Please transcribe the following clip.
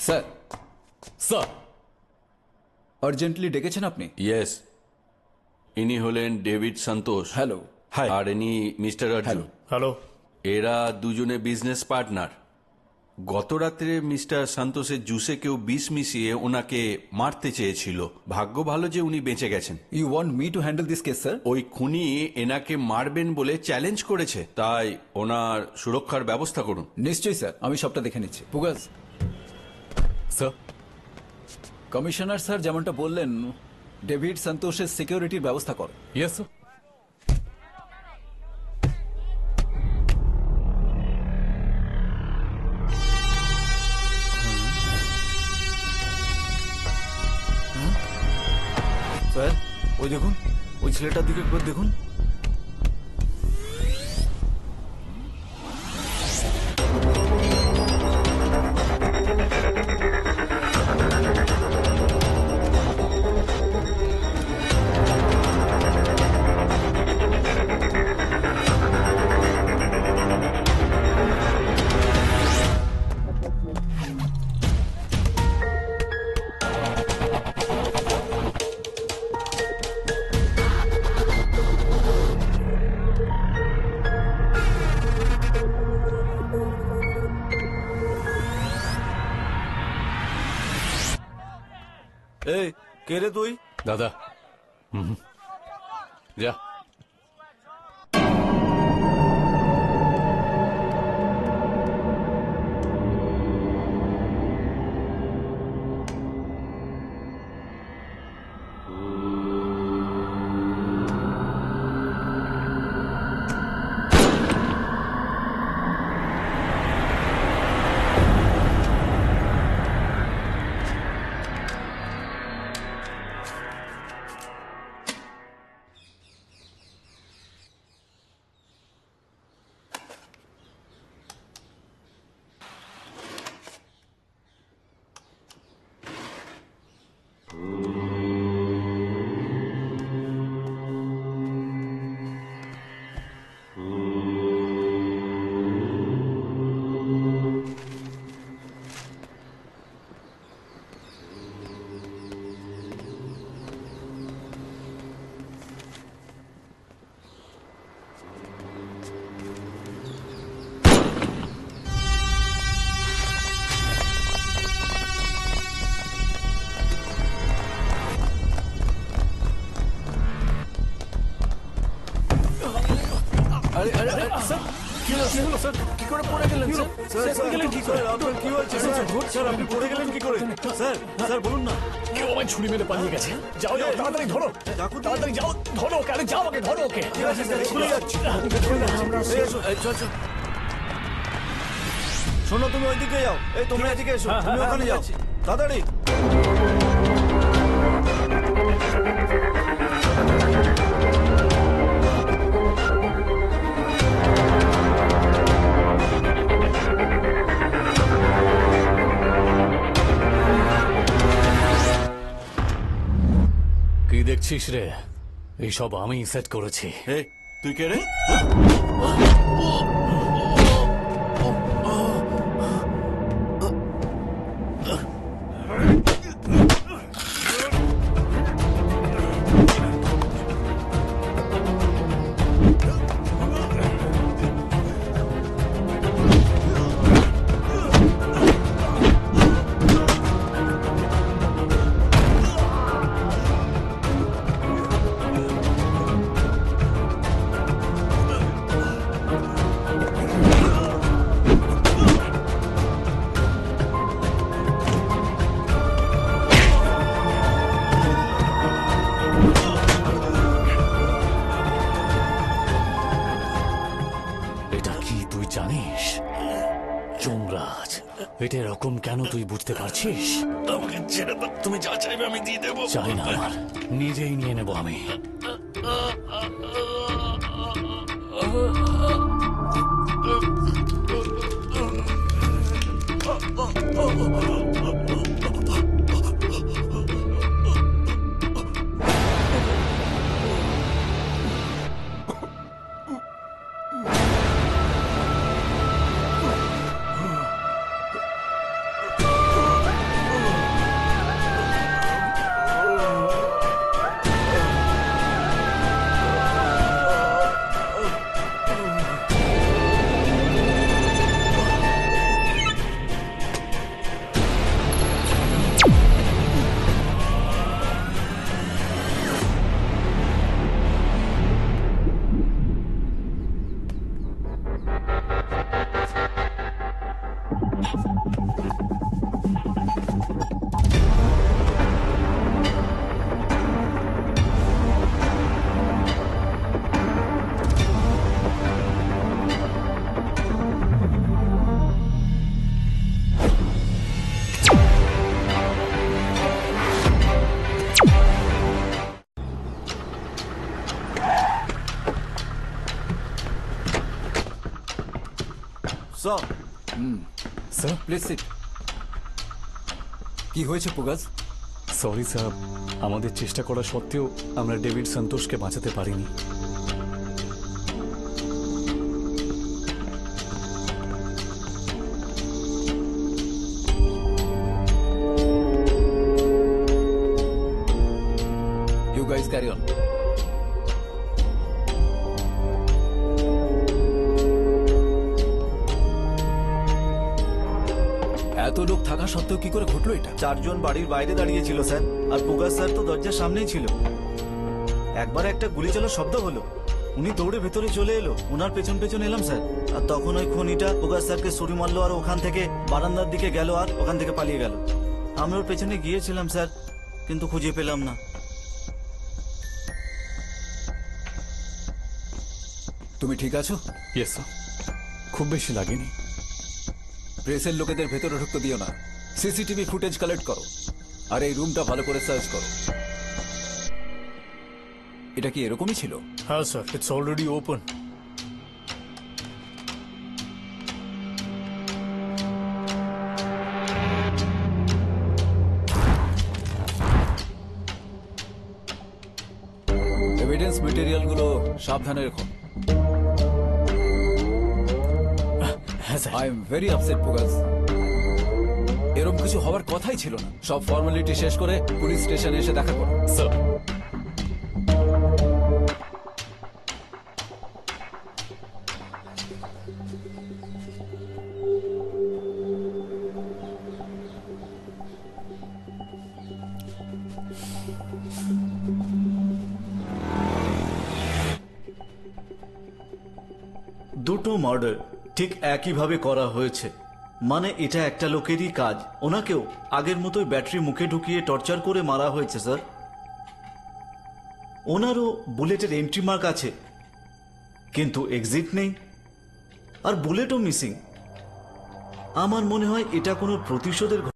Sir, sir. Urgently ডেকেছেন আপনি? Yes, ইনি হলেন ডেভিড সন্তোষ। হ্যালো। হাই। আর ইনি মিস্টার অর্জুন। হ্যালো। এরা দুজনে বিজনেস পার্টনার। গত রাত্রে মিস্টার সন্তোষের জুসে কেউ বিষ মিশিয়ে ওনাকে মারতে চেয়েছিল। ভাগ্য ভালো যে উনি বেঁচে গেছেন। You want me to handle this case, sir? ওই খুনি এনাকে মারবেন বলে চ্যালেঞ্জ করেছে, তাই ওনার সুরক্ষার ব্যবস্থা করুন। নিশ্চয়ই স্যার, আমি সবটা দেখে নিচ্ছি। পুগাস, স্যার। কমিশনার স্যার যেমনটা বললেন, ডেভিড সন্তোষের সিকিউরিটির ব্যবস্থা কর। Yes sir. স্যার, ওই দেখুন, ওই ছেলেটার দিকে একবার দেখুন। এই, কে রে তুই? দাদা। যা। আরে আরে আরে স্যার, কি হলো স্যার? কি করে পড়ে গেলেন স্যার? স্যার গেলেন কি করে? আপনার কি হয়েছে স্যার? স্যার আপনি পড়ে গেলেন কি করে? স্যার, স্যার বলুন না। কেউ আমায় ছুরি মেরে পালিয়ে গেছে। যাও যাও, তাড়াতাড়ি ধরো। তাড়াতাড়ি যাও, ধরো ওকে। আরে যাও, ওকে ধরো ওকে। ঠিক আছে স্যার, খুলে যাচ্ছি। এই এসো, এই চল চল। শোনো, তুমি ওইদিকে যাও। এই তোমরা এদিকে এসো, তুমি ওখানে যাও তাড়াতাড়ি। কি দেখছিস রে? এইসব আমি সেট করেছি। এই, তুই কে রে? এটা কি তুই জানিস? যমরাজ। এটা এরকম কেন তুই বুঝতে পারছিস? আমাকে ছেড়ে দাও, তুমি যা চাইবে আমি দিয়ে দেবো। চাই না আমার, নিজেই নিয়ে নেব আমি। Sir please sit. কি হয়েছে পুগাজ? সরি স্যার, আমাদের চেষ্টা করা সত্ত্বেও আমরা ডেভিড সন্তোষকে বাঁচাতে পারিনি। You guys carry on. এত লোক থাকা সত্ত্বেও কি করে ঘটলো এটা? চারজন বাড়ির বাইরে দাঁড়িয়ে ছিল স্যার, আর পুগাস স্যার তো দরজার সামনেই ছিল। একবার একটা গুলি চালার শব্দ হলো, উনি দৌড়ে ভেতরে চলে এলো, ওনার পেছন পেছন এলাম স্যার। আর তখন ওই খনিটা পুগাস স্যারকে ছুরি মারলো, আর ওখান থেকে বারান্দার দিকে গেল, আর ওখান থেকে পালিয়ে গেল। আমি ওর পেছনে গিয়েছিলাম স্যার, কিন্তু খুঁজে পেলাম না। তুমি ঠিক আছো? ইয়েস স্যার, খুব বেশি লাগেনি। প্রেসের লোকেদের ভেতরে ঢুকতে দিও না। সিসিটিভি ফুটেজ কালেক্ট করো, আর এই রুমটা ভালো করে সার্চ করো। এটা কি এরকমই ছিল? হ্যাঁ sir, it's already open. Evidence মেটেরিয়ালগুলো সাবধানে রেখো। হ্যাঁ sir. I am very upset Pugazh. এরকম কিছু হওয়ার কথাই ছিল না। সব ফর্মালিটি শেষ করে পুলিশ স্টেশনে এসে দেখা করো। স্যার দুটো মার্ডার ঠিক একইভাবে করা হয়েছে, মানে এটা একটা লোকেরই কাজ। ওনাকেও আগের মতোই ব্যাটারি মুখে ঢুকিয়ে টর্চার করে মারা হয়েছে স্যার। ওনারও বুলেটের এন্ট্রি মার্ক আছে, কিন্তু এক্সিট নেই, আর বুলেটও মিসিং। আমার মনে হয় এটা কোনো প্রতিশোধের